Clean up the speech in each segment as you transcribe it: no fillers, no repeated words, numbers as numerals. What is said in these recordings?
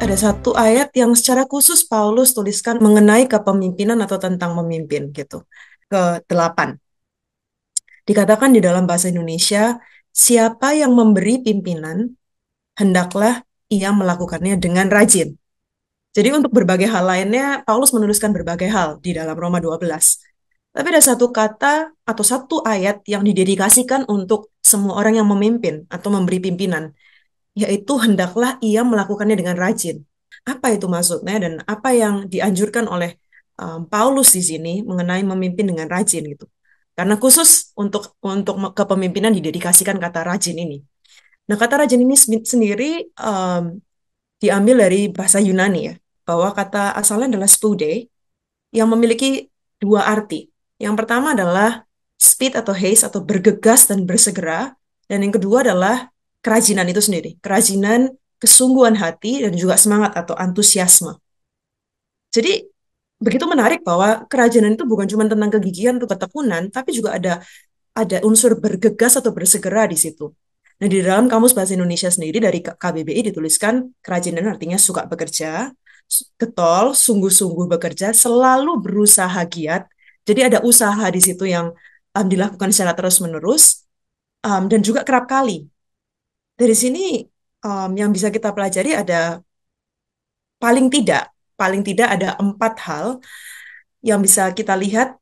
ada satu ayat yang secara khusus Paulus tuliskan mengenai kepemimpinan atau tentang memimpin gitu. Ke-8. Dikatakan di dalam bahasa Indonesia, siapa yang memberi pimpinan, hendaklah ia melakukannya dengan rajin. Jadi untuk berbagai hal lainnya, Paulus menuliskan berbagai hal di dalam Roma 12. Tapi ada satu kata atau satu ayat yang didedikasikan untuk semua orang yang memimpin atau memberi pimpinan, yaitu hendaklah ia melakukannya dengan rajin. Apa itu maksudnya dan apa yang dianjurkan oleh Paulus di sini mengenai memimpin dengan rajin gitu. Karena khusus untuk kepemimpinan didedikasikan kata rajin ini. Nah, kata rajin ini sendiri diambil dari bahasa Yunani ya, bahwa kata asalnya adalah spoude yang memiliki dua arti. Yang pertama adalah speed atau haste atau bergegas dan bersegera, dan yang kedua adalah kerajinan itu sendiri, kerajinan, kesungguhan hati dan juga semangat atau antusiasme. Jadi begitu menarik bahwa kerajinan itu bukan cuma tentang kegigihan atau ketekunan, tapi juga ada unsur bergegas atau bersegera di situ. Nah, di dalam Kamus Bahasa Indonesia sendiri dari KBBI dituliskan kerajinan artinya suka bekerja, getol, sungguh-sungguh bekerja, selalu berusaha giat. Jadi ada usaha di situ yang dilakukan secara terus-menerus dan juga kerap kali. Dari sini yang bisa kita pelajari ada paling tidak, paling tidak ada 4 hal yang bisa kita lihat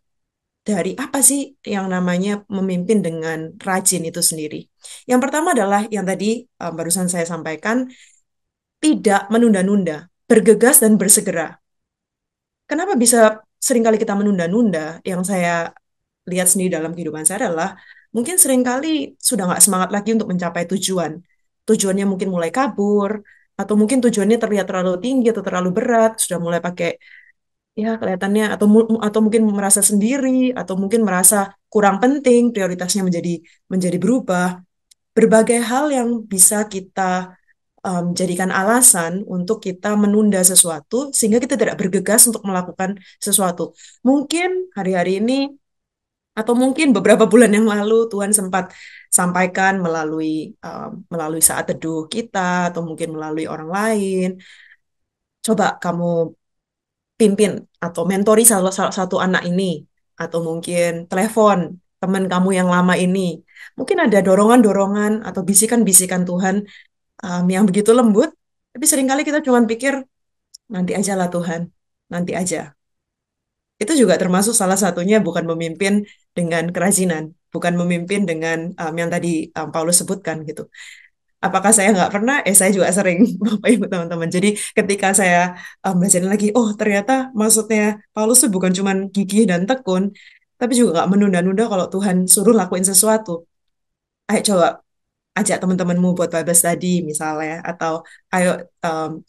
dari apa sih yang namanya memimpin dengan rajin itu sendiri. Yang pertama adalah yang tadi barusan saya sampaikan, tidak menunda-nunda, bergegas dan bersegera. Kenapa bisa seringkali kita menunda-nunda? Yang saya lihat sendiri dalam kehidupan saya adalah mungkin seringkali sudah nggak semangat lagi untuk mencapai tujuan. Tujuannya mungkin mulai kabur, atau mungkin tujuannya terlihat terlalu tinggi atau terlalu berat, sudah mulai pakai ya kelihatannya atau mungkin merasa sendiri atau mungkin merasa kurang penting, prioritasnya menjadi berubah. Berbagai hal yang bisa kita jadikan alasan untuk kita menunda sesuatu sehingga kita tidak bergegas untuk melakukan sesuatu. Mungkin hari-hari ini atau mungkin beberapa bulan yang lalu Tuhan sempat sampaikan melalui saat teduh kita atau mungkin melalui orang lain. Coba kamu pimpin atau mentori salah satu anak ini, atau mungkin telepon teman kamu yang lama ini. Mungkin ada dorongan-dorongan atau bisikan-bisikan Tuhan yang begitu lembut, tapi seringkali kita cuma pikir, nanti aja lah Tuhan, nanti aja. Itu juga termasuk salah satunya bukan memimpin dengan kerajinan, bukan memimpin dengan yang tadi Paulus sebutkan gitu. Apakah saya nggak pernah? Saya juga sering, Bapak Ibu teman-teman. Jadi ketika saya belajar lagi, oh ternyata maksudnya Paulus tuh bukan cuma gigih dan tekun, tapi juga nggak menunda-nunda kalau Tuhan suruh lakuin sesuatu. Ayo coba ajak teman-temanmu buat Bible study misalnya, atau ayo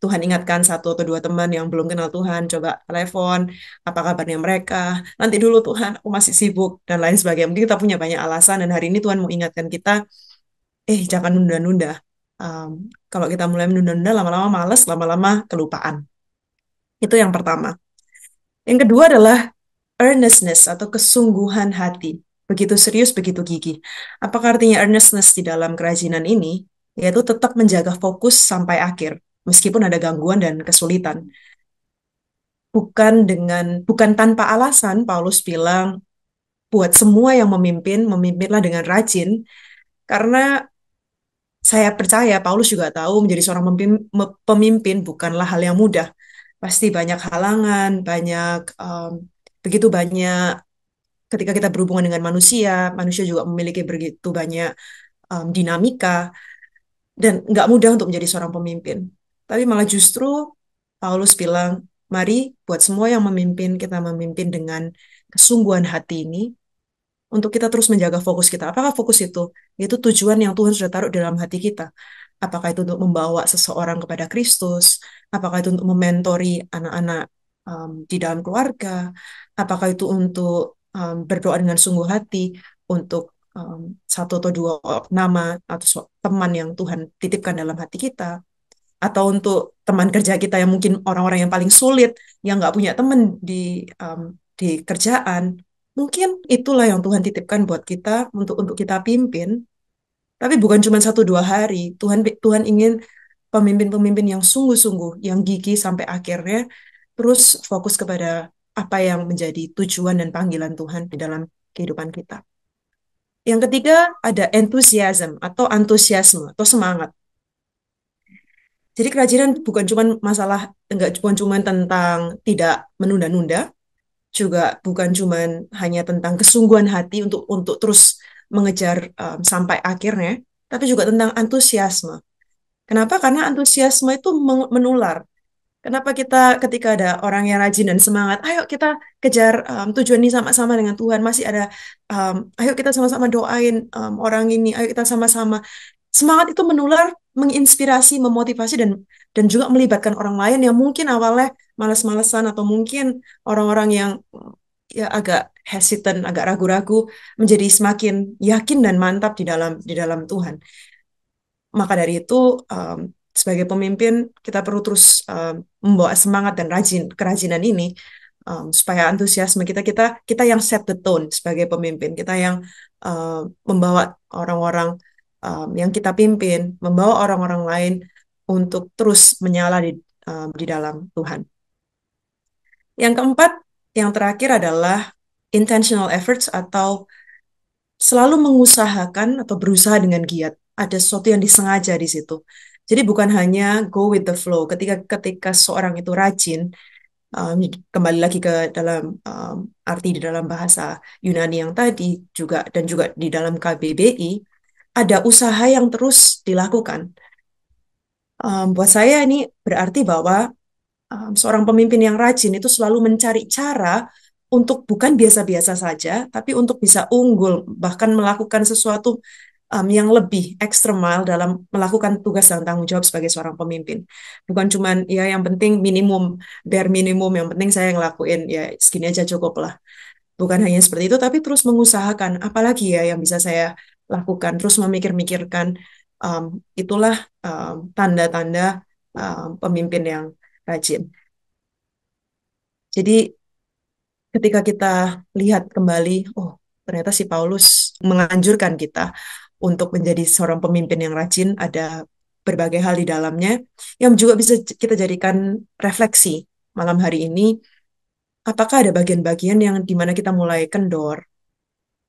Tuhan ingatkan satu atau dua teman yang belum kenal Tuhan, coba telepon, apa kabarnya mereka, nanti dulu Tuhan, aku masih sibuk, dan lain sebagainya. Mungkin kita punya banyak alasan, dan hari ini Tuhan mau ingatkan kita, jangan nunda-nunda. Um, Kalau kita mulai menunda-nunda, lama-lama males, lama-lama kelupaan. Itu yang pertama. Yang kedua adalah earnestness atau kesungguhan hati. Begitu serius, begitu gigih. Apakah artinya earnestness di dalam kerajinan ini? Yaitu tetap menjaga fokus sampai akhir, meskipun ada gangguan dan kesulitan. Bukan tanpa alasan, Paulus bilang, buat semua yang memimpin, memimpinlah dengan rajin, karena saya percaya Paulus juga tahu menjadi seorang pemimpin bukanlah hal yang mudah. Pasti banyak halangan, begitu banyak ketika kita berhubungan dengan manusia, manusia juga memiliki begitu banyak dinamika dan nggak mudah untuk menjadi seorang pemimpin. Tapi malah justru Paulus bilang, mari buat semua yang memimpin, kita memimpin dengan kesungguhan hati ini untuk kita terus menjaga fokus kita. Apakah fokus itu? Yaitu tujuan yang Tuhan sudah taruh dalam hati kita. Apakah itu untuk membawa seseorang kepada Kristus? Apakah itu untuk mementori anak-anak di dalam keluarga? Apakah itu untuk berdoa dengan sungguh hati untuk satu atau dua nama atau teman yang Tuhan titipkan dalam hati kita? Atau untuk teman kerja kita yang mungkin orang-orang yang paling sulit, yang nggak punya teman di kerjaan, mungkin itulah yang Tuhan titipkan buat kita untuk kita pimpin. Tapi bukan cuma 1 2 hari. Tuhan Tuhan ingin pemimpin-pemimpin yang sungguh-sungguh, yang gigih sampai akhirnya, terus fokus kepada apa yang menjadi tujuan dan panggilan Tuhan di dalam kehidupan kita. Yang ketiga ada enthusiasm atau antusiasme atau semangat. Jadi kerajinan bukan cuma masalah, enggak bukan cuma tentang tidak menunda-nunda, juga bukan cuma hanya tentang kesungguhan hati untuk terus mengejar sampai akhirnya, tapi juga tentang antusiasme. Kenapa? Karena antusiasme itu menular. Kenapa kita ketika ada orang yang rajin dan semangat, ayo kita kejar tujuan ini sama-sama dengan Tuhan. Masih ada, ayo kita sama-sama doain orang ini, ayo kita sama-sama. Semangat itu menular, menginspirasi, memotivasi dan juga melibatkan orang lain yang mungkin awalnya malas-malesan atau mungkin orang-orang yang ya agak hesitant, agak ragu-ragu menjadi semakin yakin dan mantap di dalam Tuhan. Maka dari itu, um, sebagai pemimpin, kita perlu terus membawa semangat dan kerajinan ini, supaya antusiasme kita yang set the tone sebagai pemimpin, kita yang membawa orang-orang yang kita pimpin, membawa orang-orang lain untuk terus menyala di dalam Tuhan. Yang keempat, yang terakhir adalah intentional efforts atau selalu mengusahakan atau berusaha dengan giat. Ada sesuatu yang disengaja di situ. Jadi bukan hanya go with the flow. Ketika seorang itu rajin, um, kembali lagi ke dalam arti di dalam bahasa Yunani yang tadi juga di dalam KBBI, ada usaha yang terus dilakukan. Buat saya ini berarti bahwa seorang pemimpin yang rajin itu selalu mencari cara untuk bukan biasa-biasa saja, tapi untuk bisa unggul, bahkan melakukan sesuatu yang lebih ekstremal dalam melakukan tugas dan tanggung jawab sebagai seorang pemimpin. Bukan cuman ya yang penting minimum, bare minimum, yang penting saya ngelakuin ya segini aja cukup lah. Bukan hanya seperti itu, tapi terus mengusahakan apalagi ya yang bisa saya lakukan, terus memikir-mikirkan, um, itulah tanda-tanda pemimpin yang rajin. Jadi ketika kita lihat kembali, oh ternyata si Paulus menganjurkan kita untuk menjadi seorang pemimpin yang rajin, ada berbagai hal di dalamnya yang juga bisa kita jadikan refleksi malam hari ini. Apakah ada bagian-bagian yang dimana kita mulai kendor,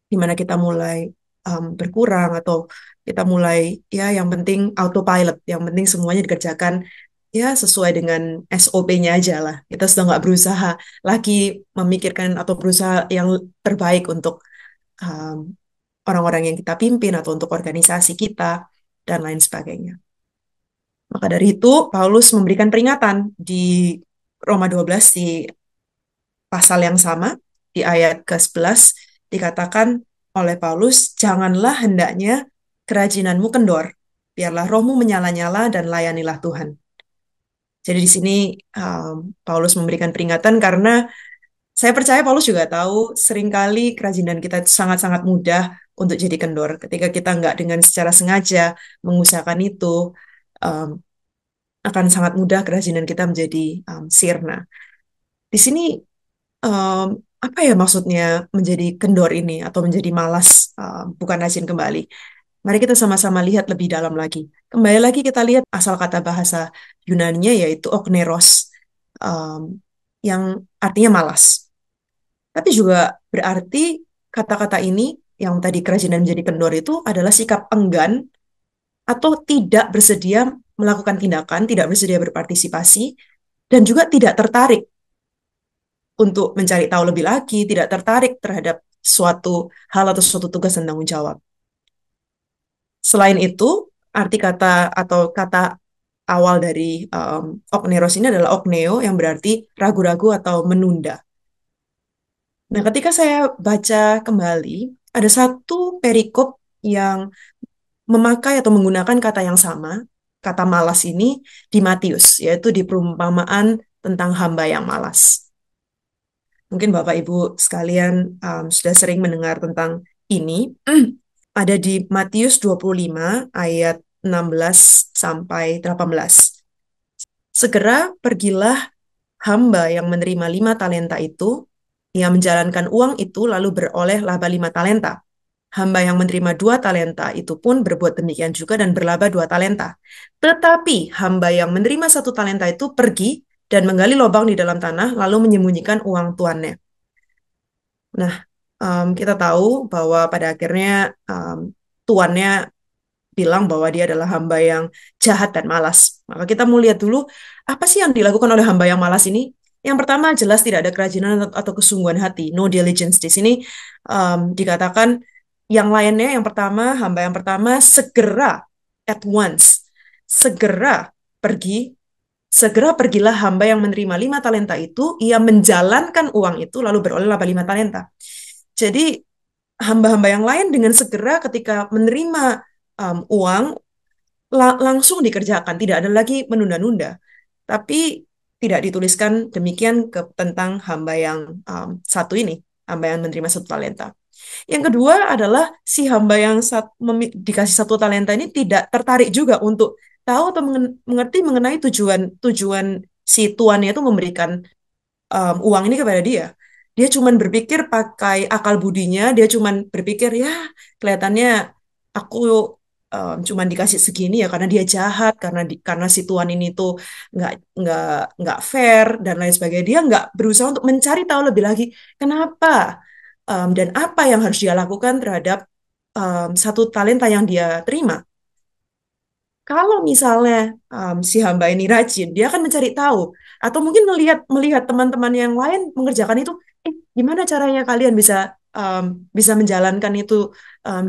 dimana kita mulai berkurang, atau kita mulai ya yang penting autopilot, yang penting semuanya dikerjakan ya sesuai dengan SOP-nya aja lah. Kita sudah nggak berusaha lagi memikirkan atau berusaha yang terbaik untuk um, orang-orang yang kita pimpin atau untuk organisasi kita dan lain sebagainya. Maka dari itu, Paulus memberikan peringatan di Roma 12 di pasal yang sama, di ayat ke-11, dikatakan oleh Paulus, janganlah hendaknya kerajinanmu kendor, biarlah rohmu menyala-nyala dan layanilah Tuhan. Jadi di sini Paulus memberikan peringatan karena saya percaya Paulus juga tahu seringkali kerajinan kita itu sangat-sangat mudah untuk jadi kendor. Ketika kita nggak dengan secara sengaja mengusahakan itu, um, akan sangat mudah kerajinan kita menjadi sirna. Di sini um, apa ya maksudnya menjadi kendor ini atau menjadi malas, bukan rajin kembali. Mari kita sama-sama lihat lebih dalam lagi. Kembali lagi kita lihat asal kata bahasa Yunaninya yaitu okneros, yang artinya malas. Tapi juga berarti kata-kata ini yang tadi kerajinan menjadi kendor itu adalah sikap enggan atau tidak bersedia melakukan tindakan, tidak bersedia berpartisipasi, dan juga tidak tertarik untuk mencari tahu lebih lagi, tidak tertarik terhadap suatu hal atau suatu tugas dan tanggung jawab. Selain itu, arti kata atau kata awal dari okneros ini adalah okneo yang berarti ragu-ragu atau menunda. Nah, ketika saya baca kembali, ada satu perikop yang memakai atau menggunakan kata yang sama, kata malas ini di Matius, yaitu di perumpamaan tentang hamba yang malas. Mungkin Bapak Ibu sekalian sudah sering mendengar tentang ini. Ada di Matius 25 ayat 16 sampai 18. Segera pergilah hamba yang menerima 5 talenta itu, ia menjalankan uang itu lalu beroleh laba 5 talenta. hamba yang menerima 2 talenta itu pun berbuat demikian juga dan berlaba 2 talenta. Tetapi hamba yang menerima 1 talenta itu pergi dan menggali lubang di dalam tanah, lalu menyembunyikan uang tuannya. Nah, kita tahu bahwa pada akhirnya um, tuannya bilang bahwa dia adalah hamba yang jahat dan malas. Maka kita mau lihat dulu apa sih yang dilakukan oleh hamba yang malas ini. Yang pertama jelas tidak ada kerajinan atau kesungguhan hati, no diligence di sini dikatakan yang lainnya. Yang pertama, hamba yang pertama segera, at once, segera pergi, segera pergilah hamba yang menerima 5 talenta itu, ia menjalankan uang itu lalu beroleh laba 5 talenta. Jadi hamba-hamba yang lain dengan segera ketika menerima uang langsung dikerjakan, tidak ada lagi menunda-nunda. Tapi tidak dituliskan demikian tentang hamba yang satu ini, hamba yang menerima 1 talenta. Yang kedua adalah si hamba yang dikasih 1 talenta ini tidak tertarik juga untuk tahu atau mengerti mengenai tujuan tujuan si tuannya itu memberikan uang ini kepada dia. Dia cuman berpikir pakai akal budinya, dia cuman berpikir ya kelihatannya aku cuman dikasih segini ya karena dia jahat, karena si tuan ini tuh nggak nggak nggak fair dan lain sebagainya. Dia nggak berusaha untuk mencari tahu lebih lagi kenapa dan apa yang harus dia lakukan terhadap 1 talenta yang dia terima. Kalau misalnya si hamba ini rajin, dia akan mencari tahu atau mungkin melihat melihat teman-teman yang lain mengerjakan itu. Gimana caranya kalian bisa um, bisa menjalankan itu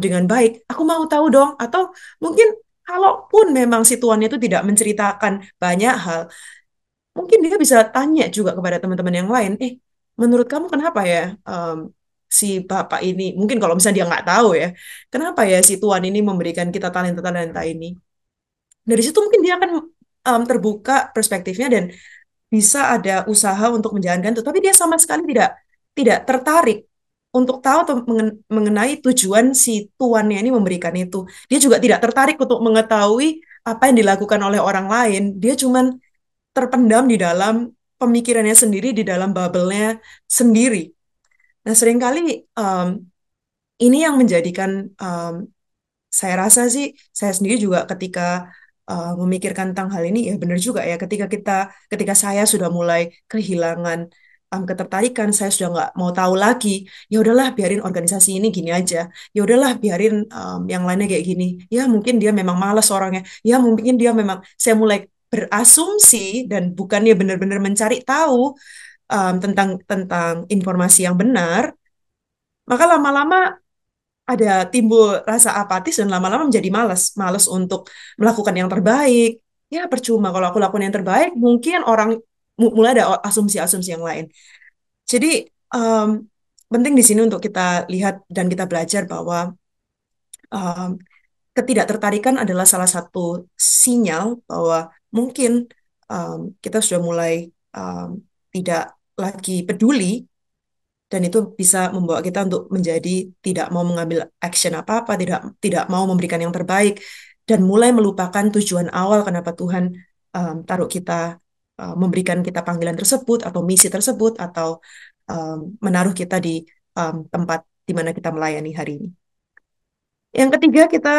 dengan baik? Aku mau tahu dong. Atau mungkin kalaupun memang si tuannya itu tidak menceritakan banyak hal, mungkin dia bisa tanya juga kepada teman-teman yang lain. Menurut kamu kenapa ya si bapak ini? Mungkin kalau misalnya dia nggak tahu ya, kenapa ya si tuan ini memberikan kita talenta-talenta ini? Dari situ mungkin dia akan terbuka perspektifnya dan bisa ada usaha untuk menjalankan itu, tapi dia sama sekali tidak tidak tertarik untuk tahu atau mengenai tujuan si tuannya ini memberikan itu. Dia juga tidak tertarik untuk mengetahui apa yang dilakukan oleh orang lain. Dia cuman terpendam di dalam pemikirannya sendiri, di dalam bubble-nya sendiri. Nah, seringkali um, ini yang menjadikan saya rasa sih, saya sendiri juga ketika memikirkan tentang hal ini, ya benar juga ya, ketika saya sudah mulai kehilangan ketertarikan, saya sudah nggak mau tahu lagi, ya udahlah biarin organisasi ini gini aja, ya udahlah biarin yang lainnya kayak gini, ya mungkin dia memang malas orangnya, ya mungkin dia memang, saya mulai berasumsi dan bukannya benar-benar mencari tahu tentang tentang informasi yang benar, maka lama-lama ada timbul rasa apatis dan lama-lama menjadi malas, malas untuk melakukan yang terbaik. Ya percuma kalau aku lakukan yang terbaik, mungkin orang mulai ada asumsi-asumsi yang lain. Jadi um, penting di sini untuk kita lihat dan kita belajar bahwa um, ketidaktertarikan adalah salah satu sinyal bahwa mungkin kita sudah mulai um, tidak lagi peduli dan itu bisa membawa kita untuk menjadi tidak mau mengambil action apa-apa, tidak tidak mau memberikan yang terbaik dan mulai melupakan tujuan awal kenapa Tuhan taruh kita memberikan kita panggilan tersebut atau misi tersebut atau menaruh kita di tempat di mana kita melayani hari ini. Yang ketiga kita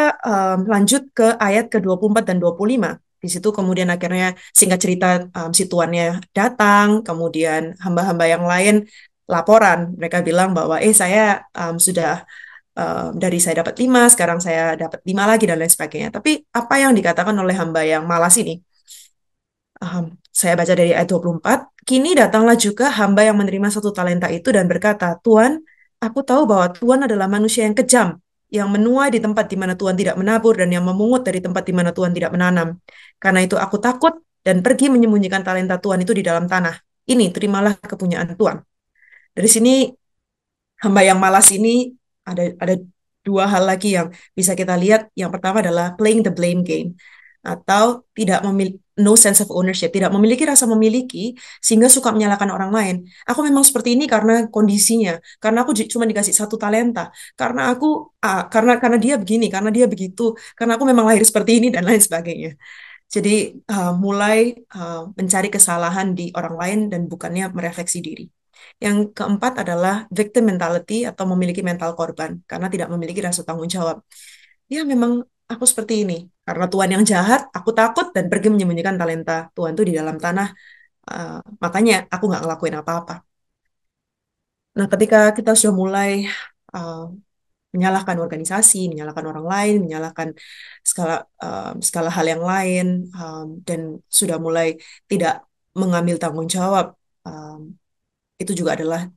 lanjut ke ayat ke-24 dan 25. Di situ kemudian akhirnya singkat cerita si tuannya datang, kemudian hamba-hamba yang lain laporan. Mereka bilang bahwa saya sudah dari saya dapat 5, sekarang saya dapat 5 lagi dan lain sebagainya. Tapi apa yang dikatakan oleh hamba yang malas ini? Saya baca dari ayat 24. Kini datanglah juga hamba yang menerima 1 talenta itu dan berkata, Tuan, aku tahu bahwa Tuan adalah manusia yang kejam, yang menuai di tempat di mana Tuhan tidak menabur dan yang memungut dari tempat di mana Tuhan tidak menanam. Karena itu aku takut dan pergi menyembunyikan talenta Tuhan itu di dalam tanah. Ini terimalah kepunyaan Tuhan. Dari sini hamba yang malas ini ada 2 hal lagi yang bisa kita lihat. Yang pertama adalah playing the blame game atau tidak memiliki no sense of ownership, tidak memiliki rasa memiliki sehingga suka menyalahkan orang lain. Aku memang seperti ini karena kondisinya, karena aku cuma dikasih 1 talenta, karena aku karena dia begini, karena dia begitu, karena aku memang lahir seperti ini dan lain sebagainya. Jadi mulai mencari kesalahan di orang lain dan bukannya merefleksi diri. Yang keempat adalah victim mentality atau memiliki mental korban karena tidak memiliki rasa tanggung jawab. Ya memang aku seperti ini. Karena Tuhan yang jahat, aku takut dan pergi menyembunyikan talenta Tuhan itu di dalam tanah. Makanya aku nggak ngelakuin apa-apa. Nah, ketika kita sudah mulai uh, menyalahkan organisasi, menyalahkan orang lain, menyalahkan skala skala hal yang lain, dan sudah mulai tidak mengambil tanggung jawab, um, itu juga adalah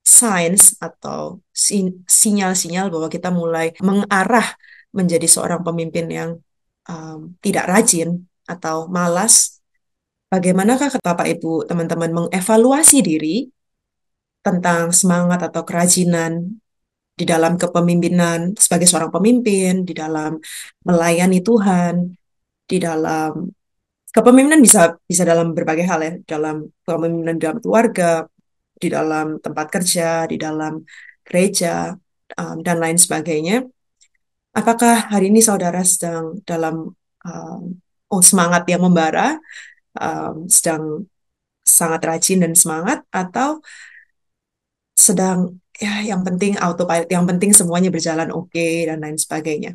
signs atau sinyal-sinyal bahwa kita mulai mengarah menjadi seorang pemimpin yang tidak rajin atau malas. Bagaimanakah Bapak Ibu teman-teman mengevaluasi diri tentang semangat atau kerajinan di dalam kepemimpinan sebagai seorang pemimpin, di dalam melayani Tuhan, di dalam kepemimpinan bisa bisa dalam berbagai hal ya, dalam kepemimpinan dalam keluarga, di dalam tempat kerja, di dalam gereja, dan lain sebagainya. Apakah hari ini saudara sedang dalam um, semangat yang membara, sedang sangat rajin dan semangat, atau sedang ya yang penting autopilot, yang penting semuanya berjalan oke dan lain sebagainya.